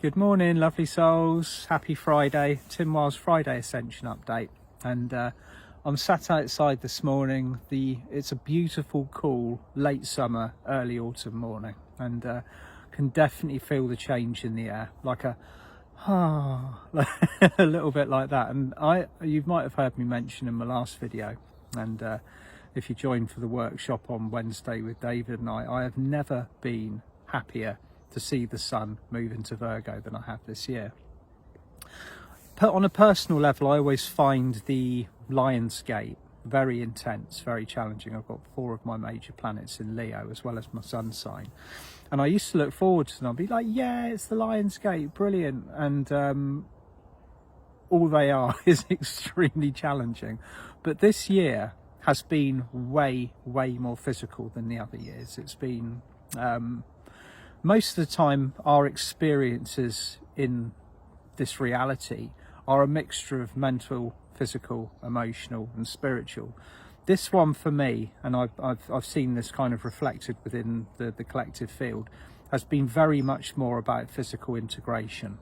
Good morning, lovely souls. Happy Friday. Tim Wild's Friday Ascension update. And I'm sat outside this morning. It's a beautiful, cool, late summer, early autumn morning. And can definitely feel the change in the air. Like a little bit like that. And you might have heard me mention in my last video. And if you joined for the workshop on Wednesday with David and I have never been happier to see the sun move into Virgo than I have this year. But on a personal level, I always find the Lion's Gate very intense, very challenging. I've got 4 of my major planets in Leo, as well as my sun sign. And I used to look forward to them. I'd be like, yeah, it's the Lion's Gate, brilliant. And all they are is extremely challenging. But this year has been way, way more physical than the other years. It's been... most of the time, our experiences in this reality are a mixture of mental, physical, emotional and spiritual. This one for me, and I've seen this kind of reflected within the collective field, has been very much more about physical integration.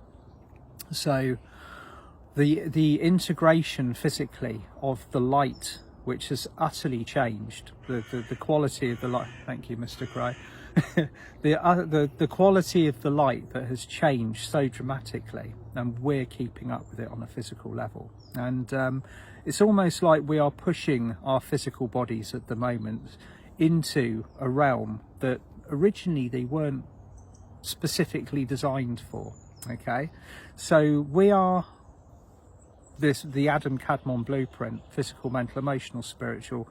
So the integration physically of the light, which has utterly changed, the quality of the light. Thank you, Mr. Gray. the quality of the light that has changed so dramatically, and we're keeping up with it on a physical level. And it's almost like we are pushing our physical bodies at the moment into a realm that originally they weren't specifically designed for. Okay, so we are the Adam Kadmon blueprint: physical, mental, emotional, spiritual.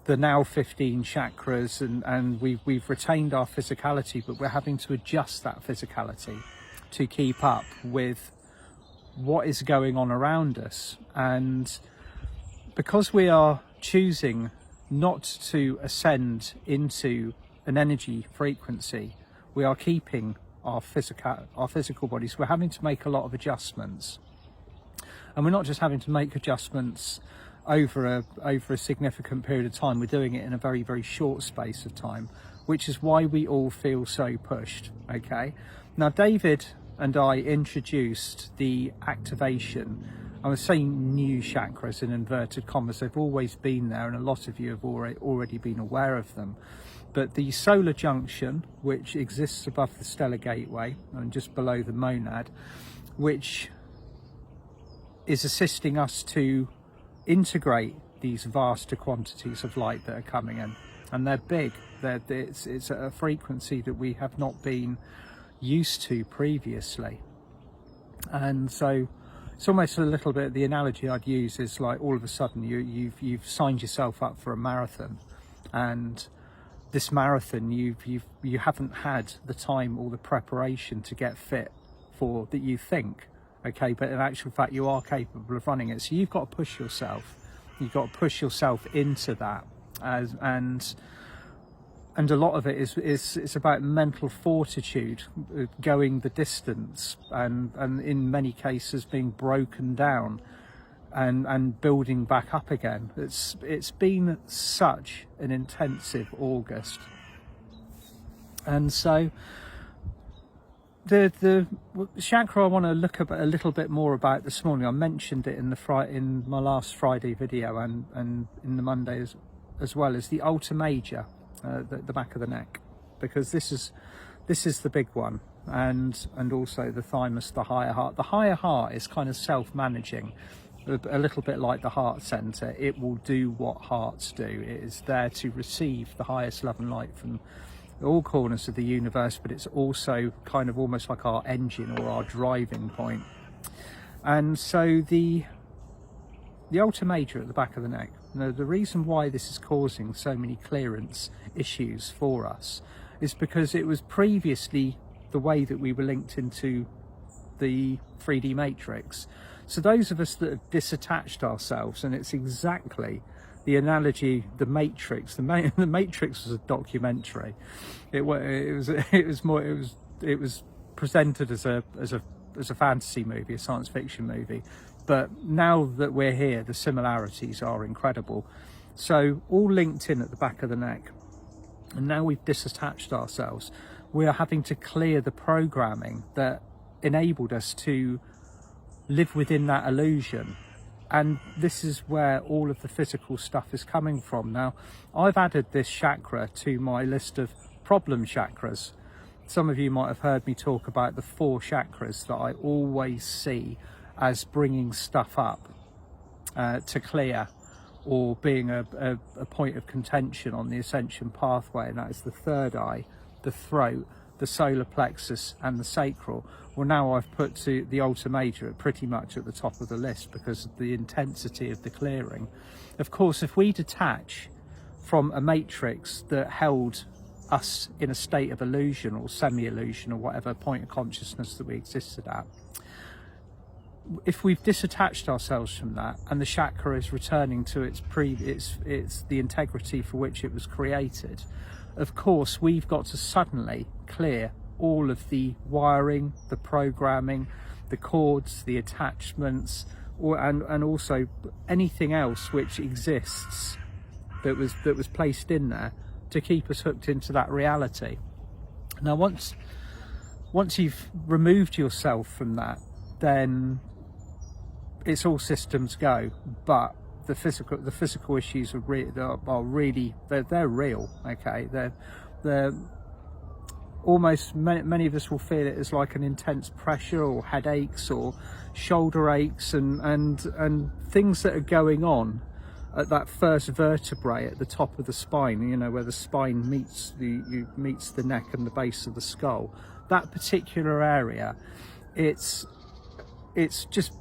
The now 15 chakras, and we've retained our physicality, but we're having to adjust that physicality to keep up with what is going on around us. And because we are choosing not to ascend into an energy frequency, we are keeping our physical bodies. We're having to make a lot of adjustments, and we're not just having to make adjustments over a significant period of time. We're doing it in a very, very short space of time, which is why we all feel so pushed. Okay, now David and I introduced the activation. I was saying new chakras in inverted commas. They've always been there, and a lot of you have already been aware of them. But the solar junction, which exists above the stellar gateway and just below the monad, which is assisting us to integrate these vaster quantities of light that are coming in, and they're big. It's a frequency that we have not been used to previously, and so it's almost a little bit, the analogy I'd use is like all of a sudden you've signed yourself up for a marathon, and this marathon you haven't had the time or the preparation to get fit for that you think. Okay, but in actual fact you are capable of running it. So you've got to push yourself. You've got to push yourself into that, and a lot of it is about mental fortitude, going the distance, and in many cases being broken down, and building back up again. It's been such an intensive August, and so. The chakra I want to look at a little bit more about this morning, I mentioned it in my last Friday video and in the Monday as well, is the Alta Major, the back of the neck, because this is the big one, and also the thymus, the higher heart. The higher heart is kind of self-managing, a little bit like the heart center. It will do what hearts do. It is there to receive the highest love and light from all corners of the universe, but it's also kind of almost like our engine or our driving point. And so the Alta Major at the back of the neck, the reason why this is causing so many clearance issues for us is because it was previously the way that we were linked into the 3D matrix. So those of us that have disattached ourselves, and it's exactly the analogy, the Matrix. The Matrix was a documentary. It was presented as a fantasy movie, a science fiction movie. But now that we're here, the similarities are incredible. So all linked in at the back of the neck, and now we've disattached ourselves. We are having to clear the programming that enabled us to live within that illusion. And this is where all of the physical stuff is coming from. Now, I've added this chakra to my list of problem chakras. Some of you might have heard me talk about the 4 chakras that I always see as bringing stuff up to clear, or being a point of contention on the ascension pathway, and that is the third eye, the throat, the solar plexus and the sacral. Well, now I've put to the Alta Major pretty much at the top of the list because of the intensity of the clearing. Of course, if we detach from a matrix that held us in a state of illusion or semi-illusion or whatever point of consciousness that we existed at, if we've disattached ourselves from that and the chakra is returning to its the integrity for which it was created, of course we've got to suddenly clear all of the wiring, the programming, the cords, the attachments, and also anything else which exists that was placed in there to keep us hooked into that reality. Now once you've removed yourself from that, then it's all systems go. But the physical issues are really they're real. Okay, they're almost, many of us will feel it as like an intense pressure or headaches or shoulder aches and things that are going on at that first vertebrae at the top of the spine, you know, where the spine meets the neck and the base of the skull. That particular area, it's just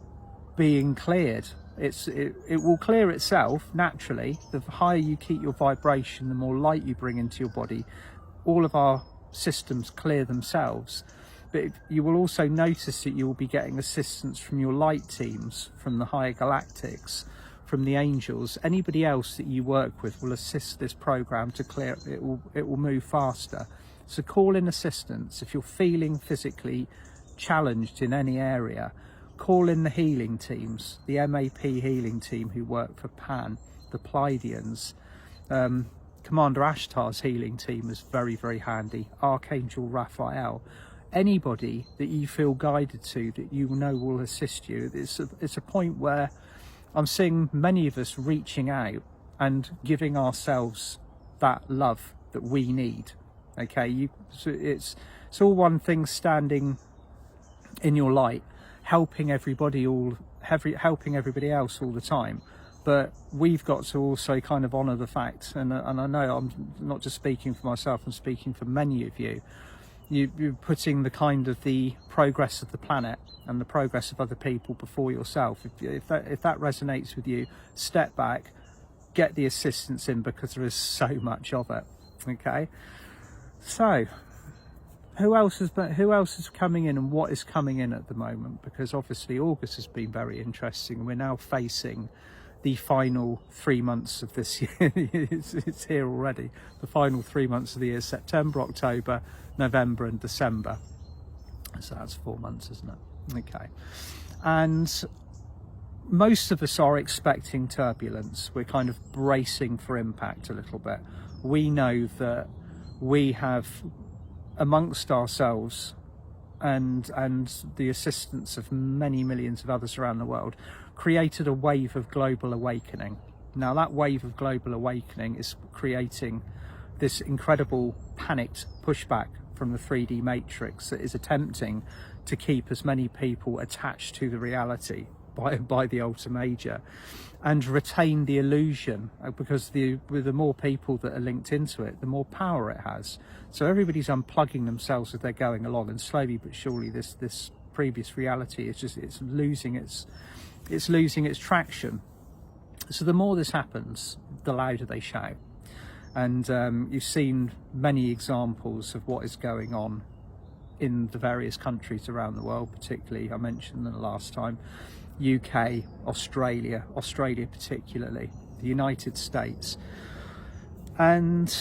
being cleared. It will clear itself naturally. The higher you keep your vibration, the more light you bring into your body. All of our systems clear themselves, but you will also notice that you will be getting assistance from your light teams, from the higher galactics, from the angels. Anybody else that you work with will assist this program to clear it. It will move faster. So call in assistance if you're feeling physically challenged in any area. Call in the healing teams, the MAP healing team who work for Pan, the Pleiadians. Commander Ashtar's healing team is very, very handy. Archangel Raphael. Anybody that you feel guided to, that you know will assist you. It's a point where I'm seeing many of us reaching out and giving ourselves that love that we need. Okay, it's all one thing standing in your light, helping everybody else all the time, but we've got to also kind of honour the fact, and I know I'm not just speaking for myself, I'm speaking for many of you. You're putting the kind of the progress of the planet and the progress of other people before yourself. If that resonates with you, step back, get the assistance in, because there is so much of it. Okay, so who else is coming in and what is coming in at the moment? Because obviously August has been very interesting. We're now facing the final 3 months of this year. It's here already. The final 3 months of the year: September, October, November and December. So that's 4 months, isn't it? Okay. And most of us are expecting turbulence. We're kind of bracing for impact a little bit. We know that we have, amongst ourselves and the assistance of many millions of others around the world, created a wave of global awakening. Now that wave of global awakening is creating this incredible panicked pushback from the 3D matrix that is attempting to keep as many people attached to the reality by the Alta Major and retain the illusion, because with the more people that are linked into it, the more power it has. So everybody's unplugging themselves as they're going along, and slowly but surely this previous reality is just it's losing its traction. So the more this happens, the louder they shout. And you've seen many examples of what is going on in the various countries around the world, particularly, I mentioned them the last time, UK, Australia particularly, the United States. And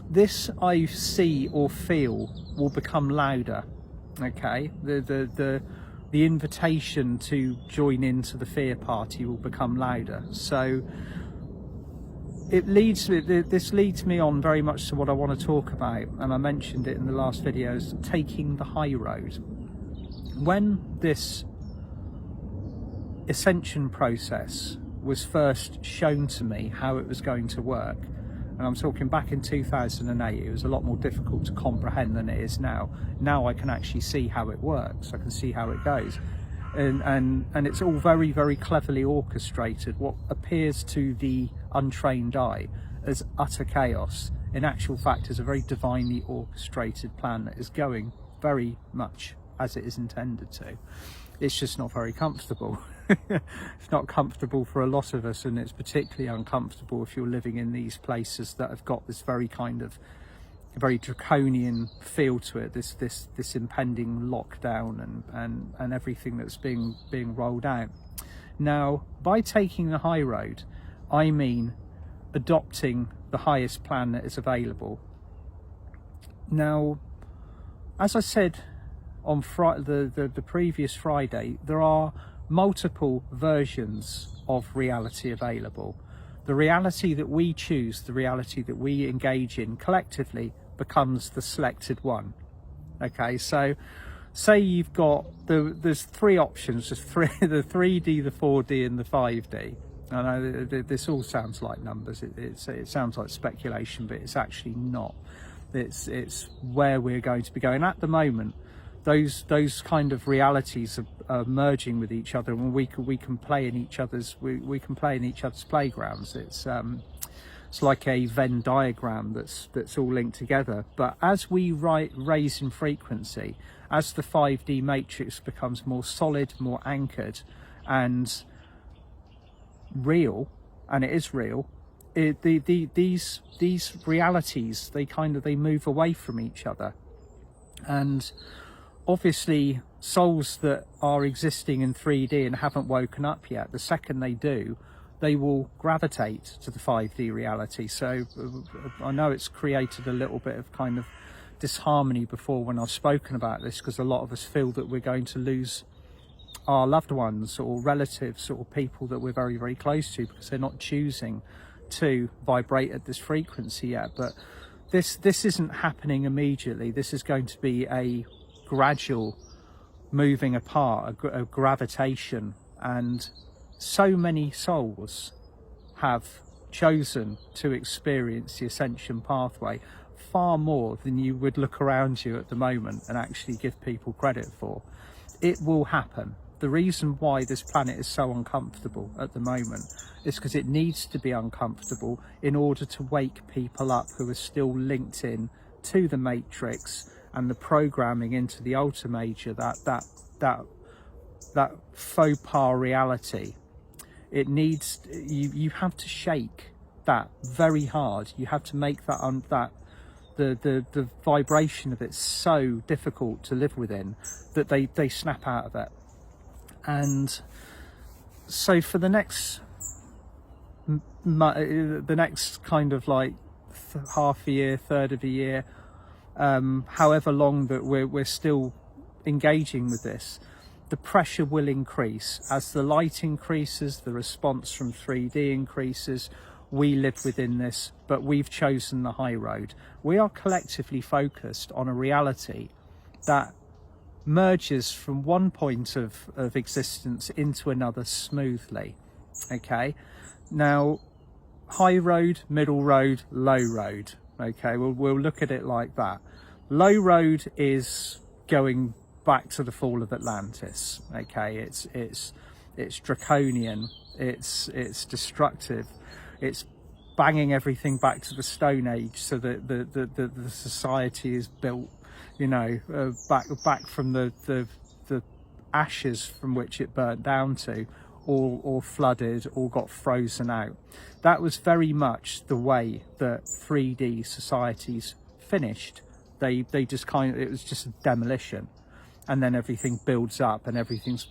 this, I see or feel, will become louder. Okay, the invitation to join into the fear party will become louder. So this leads me on very much to what I want to talk about, and I mentioned it in the last videos, taking the high road. When this ascension process was first shown to me, how it was going to work, and I'm talking back in 2008, it was a lot more difficult to comprehend than it is now. Now I can actually see how it works, I can see how it goes. And it's all very, very cleverly orchestrated. What appears to the untrained eye as utter chaos, in actual fact, is a very divinely orchestrated plan that is going very much as it is intended to. It's just not very comfortable. It's not comfortable for a lot of us, and it's particularly uncomfortable if you're living in these places that have got this very kind of very draconian feel to it, this impending lockdown and everything that's being rolled out. Now, by taking the high road, I mean adopting the highest plan that is available. Now, as I said on the previous Friday, there are multiple versions of reality available. The reality that we choose, the reality that we engage in collectively, becomes the selected one. Okay, so say you've got there's three options, the 3D, the 4D and the 5D. I know this all sounds like numbers, it sounds like speculation, but it's actually not. It's where we're going to be going at the moment. Those kind of realities are merging with each other, and we can play in each other's playgrounds. It's like a Venn diagram that's all linked together. But as we raise in frequency, as the 5D matrix becomes more solid, more anchored, and real, and it is real, these realities, they move away from each other. And obviously souls that are existing in 3D and haven't woken up yet, the second they do, they will gravitate to the 5D reality. So I know it's created a little bit of kind of disharmony before when I've spoken about this, because a lot of us feel that we're going to lose our loved ones or relatives or people that we're very, very close to, because they're not choosing to vibrate at this frequency yet. But this isn't happening immediately. This is going to be a gradual moving apart, a gravitation, and so many souls have chosen to experience the ascension pathway, far more than you would look around you at the moment and actually give people credit for. It will happen. The reason why this planet is so uncomfortable at the moment is because it needs to be uncomfortable in order to wake people up who are still linked in to the matrix and the programming into the Alta Major, that faux pas reality. It needs, you have to shake that very hard. You have to make that the vibration of it so difficult to live within that they snap out of it. And so for the next kind of like half a year, third of a year, however long that we're still engaging with this, the pressure will increase. As the light increases, the response from 3D increases. We live within this, but we've chosen the high road. We are collectively focused on a reality that merges from one point of existence into another smoothly. Okay, now high road, middle road, low road. Okay, we'll look at it like that. Low road is going back to the fall of Atlantis. Okay, it's draconian, it's destructive, it's banging everything back to the Stone Age, so that the society is built, you know, back from the ashes from which it burnt down to, or flooded, or got frozen out. That was very much the way that 3D societies finished. They just it was just a demolition. And then everything builds up and everything's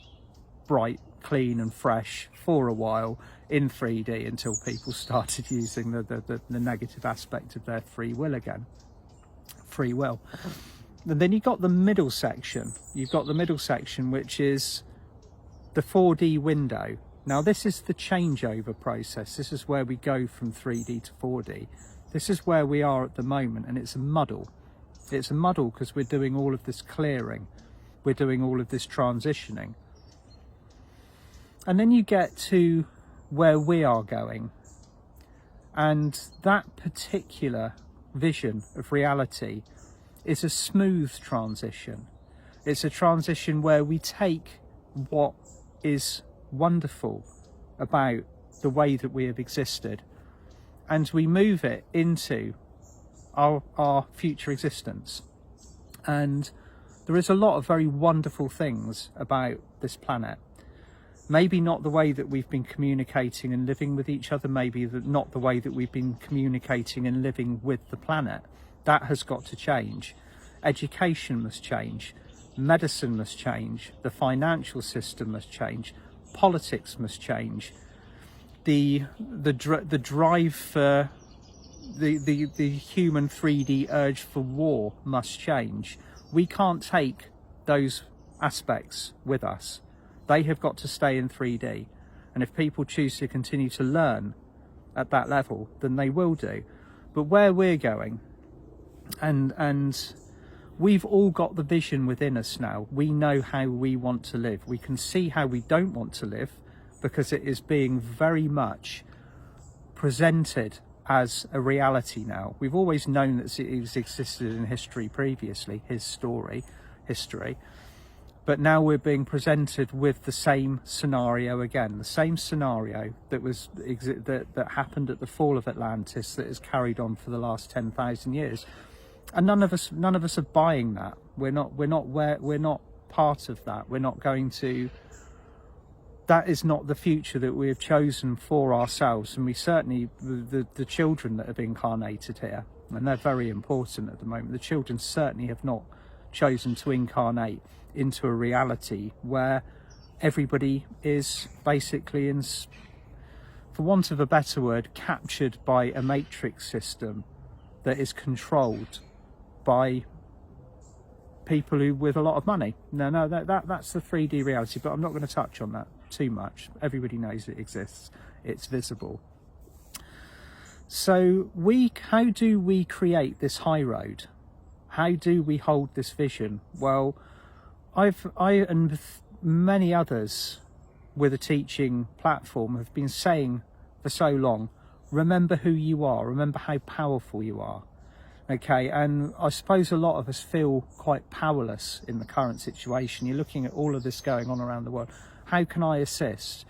bright, clean and fresh for a while in 3D, until people started using the negative aspect of their free will again. Free will. And then you've got the middle section. You've got the middle section, which is the 4D window. Now this is the changeover process. This is where we go from 3D to 4D. This is where we are at the moment, and it's a muddle. It's a muddle because we're doing all of this clearing. We're doing all of this transitioning. And then you get to where we are going. And that particular vision of reality is a smooth transition. It's a transition where we take what is wonderful about the way that we have existed and we move it into our future existence. And there is a lot of very wonderful things about this planet. Maybe not the way that we've been communicating and living with each other, maybe not the way that we've been communicating and living with the planet. That has got to change. Education must change. Medicine must change. The financial system must change. Politics must change. The drive for the human 3D urge for war must change. We can't take those aspects with us. They have got to stay in 3D. And if people choose to continue to learn at that level, then they will do. But where we're going, and we've all got the vision within us now. We know how we want to live. We can see how we don't want to live because it is being very much presented as a reality now. We've always known that it has existed in history previously, history. But now we're being presented with the same scenario again, the same scenario that happened at the fall of Atlantis, that has carried on for the last 10,000 years, and none of us are buying that. We're not part of that. We're not going to. That is not the future that we have chosen for ourselves, and we certainly the children that have incarnated here, and they're very important at the moment. The children certainly have not chosen to incarnate into a reality where everybody is basically, for want of a better word, captured by a matrix system that is controlled by people with a lot of money. No, that's the 3D reality, but I'm not going to touch on that too much. Everybody knows it exists. It's visible. So how do we create this high road? How do we hold this vision? Well, I and many others with a teaching platform have been saying for so long, remember who you are, remember how powerful you are. Okay, and I suppose a lot of us feel quite powerless in the current situation. You're looking at all of this going on around the world. How can I assist?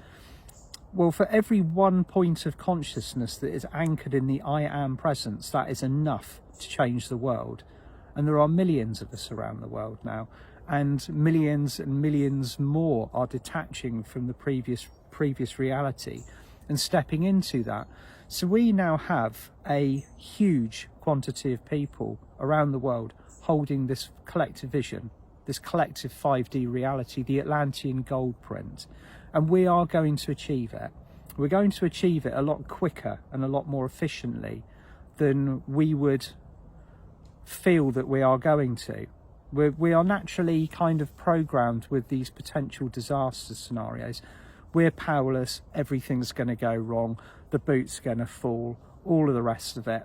Well, for every one point of consciousness that is anchored in the I am presence, that is enough to change the world. And there are millions of us around the world now, and millions more are detaching from the previous reality and stepping into that. So we now have a huge quantity of people around the world holding this collective vision, this collective 5D reality, the Atlantean gold print, and we are going to achieve it. We're going to achieve it a lot quicker and a lot more efficiently than we would feel that we are going to. We are naturally kind of programmed with these potential disaster scenarios. We're powerless, everything's going to go wrong, the boot's going to fall, all of the rest of it.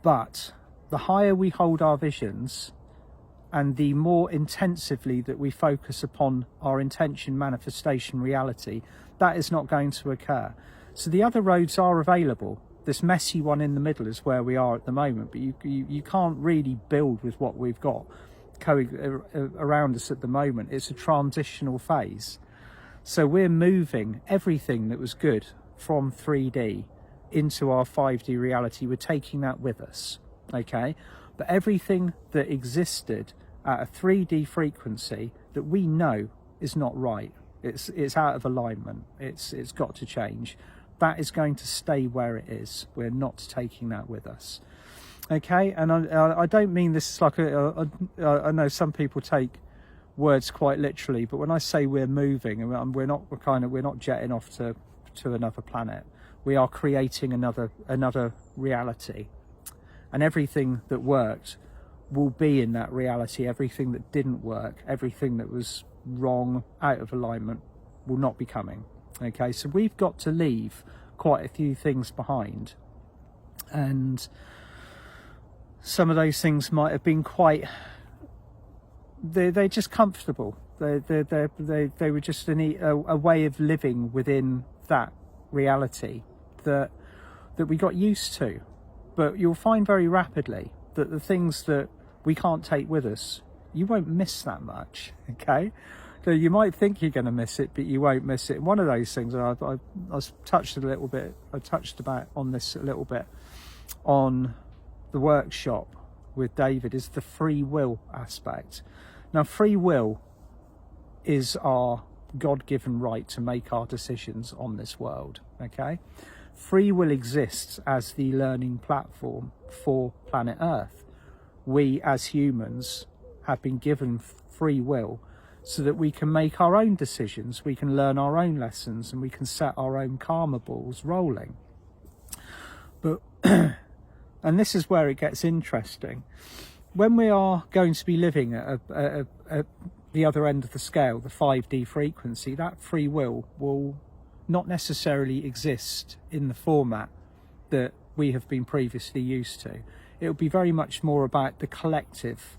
But the higher we hold our visions and the more intensively that we focus upon our intention, manifestation, reality, that is not going to occur. So the other roads are available. This messy one in the middle is where we are at the moment, but you can't really build with what we've got around us at the moment. It's a transitional phase. So we're moving everything that was good from 3D into our 5D reality. We're taking that with us, okay? But everything that existed at a 3D frequency that we know is not right, it's out of alignment, it's got to change. That is going to stay where it is. We're not taking that with us. Okay, and I don't mean this is like I know some people take words quite literally, but when I say we're moving, and we're not jetting off to another planet. We are creating another reality, and everything that worked will be in that reality. Everything that didn't work, everything that was wrong, out of alignment, will not be coming. Okay, so we've got to leave quite a few things behind, and some of those things might have been quite, they're just comfortable. They were just a way of living within that reality that we got used to. But you'll find very rapidly that the things that we can't take with us, you won't miss that much. Okay, so you might think you're going to miss it, but you won't miss it. One of those things, I touched a little bit, I touched about on this a little bit on the workshop with David, is the free will aspect. Now, free will is our God-given right to make our decisions on this world. Okay, free will exists as the learning platform for planet Earth. We as humans have been given free will so that we can make our own decisions, we can learn our own lessons, and we can set our own karma balls rolling. But and this is where it gets interesting. When we are going to be living at the other end of the scale, the 5D frequency, that free will not necessarily exist in the format that we have been previously used to. It will be very much more about the collective.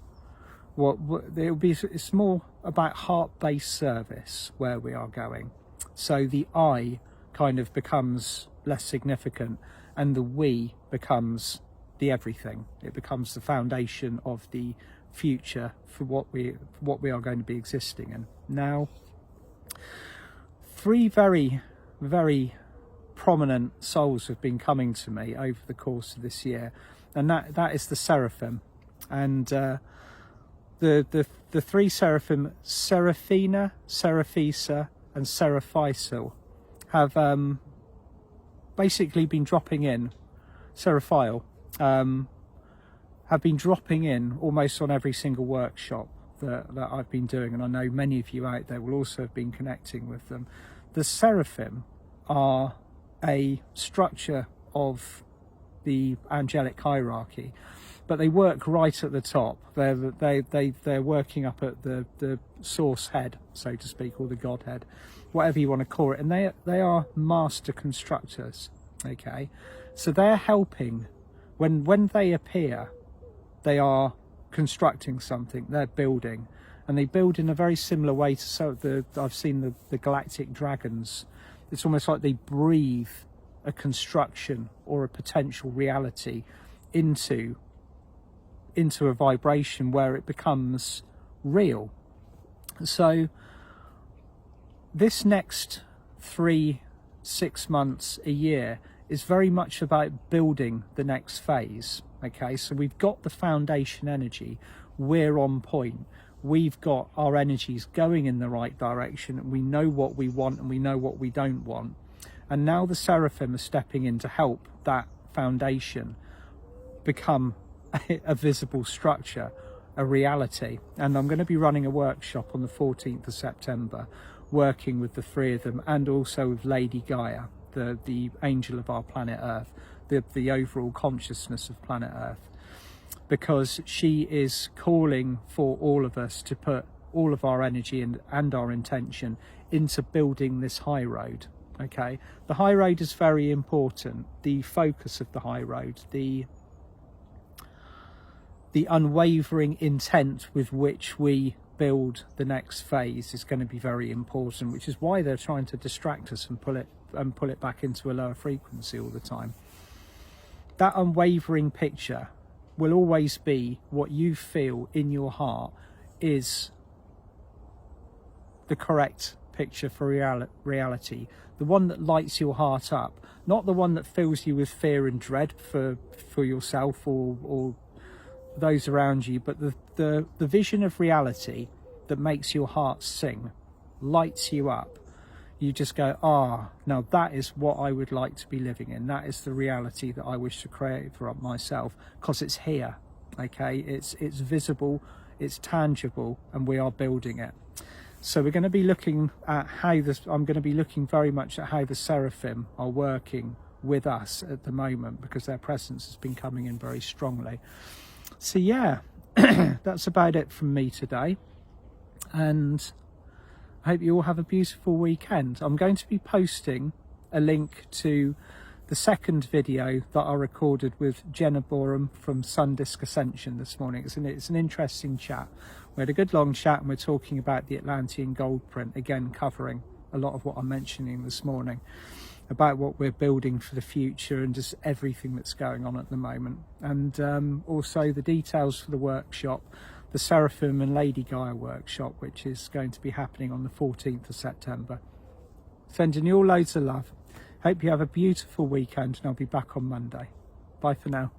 It's more about heart-based service where we are going. So the I kind of becomes less significant, and the we becomes the everything. It becomes the foundation of the future for what we are going to be existing in. Now, 3 very, very prominent souls have been coming to me over the course of this year, and that is the Seraphim. And the 3 Seraphim, Seraphina, Seraphisa and Seraphisil, have basically been dropping in, Seraphile, have been dropping in almost on every single workshop that I've been doing, and I know many of you out there will also have been connecting with them. The Seraphim are a structure of the angelic hierarchy, but they work right at the top. They're working up at the source head, so to speak, or the Godhead, whatever you want to call it, and they are master constructors. Okay, so they're helping when they appear. They are constructing something, they're building, and they build in a very similar way to I've seen the galactic dragons. It's almost like they breathe a construction or a potential reality into a vibration where it becomes real. So this next 3, 6 months, a year is very much about building the next phase. Okay, so we've got the foundation energy, we're on point, we've got our energies going in the right direction, we know what we want and we know what we don't want, and now the Seraphim are stepping in to help that foundation become a visible structure, a reality. And I'm going to be running a workshop on the 14th of September working with the 3 of them, and also with Lady Gaia, the angel of our planet Earth, the overall consciousness of planet Earth, because she is calling for all of us to put all of our energy and our intention into building this high road. Okay, the high road is very important. The focus of the high road, the unwavering intent with which we build the next phase is going to be very important, which is why they're trying to distract us and pull it back into a lower frequency all the time. That unwavering picture will always be what you feel in your heart is the correct picture for reality, the one that lights your heart up, not the one that fills you with fear and dread for yourself or those around you, but the vision of reality that makes your heart sing, lights you up. You just go, now that is what I would like to be living in. That is the reality that I wish to create for myself, because it's here. Okay, it's visible, it's tangible, and we are building it. So we're going to be looking at I'm going to be looking very much at how the Seraphim are working with us at the moment, because their presence has been coming in very strongly. So yeah, that's about it from me today, and I hope you all have a beautiful weekend. I'm going to be posting a link to the second video that I recorded with Jenna Boreham from Whild Ascension this morning. It's an interesting chat. We had a good long chat and we're talking about the Atlantean gold print, again covering a lot of what I'm mentioning this morning, about what we're building for the future and just everything that's going on at the moment. And also the details for the workshop, the Seraphim and Lady Gaia workshop, which is going to be happening on the 14th of September. Sending you all loads of love. Hope you have a beautiful weekend, and I'll be back on Monday. Bye for now.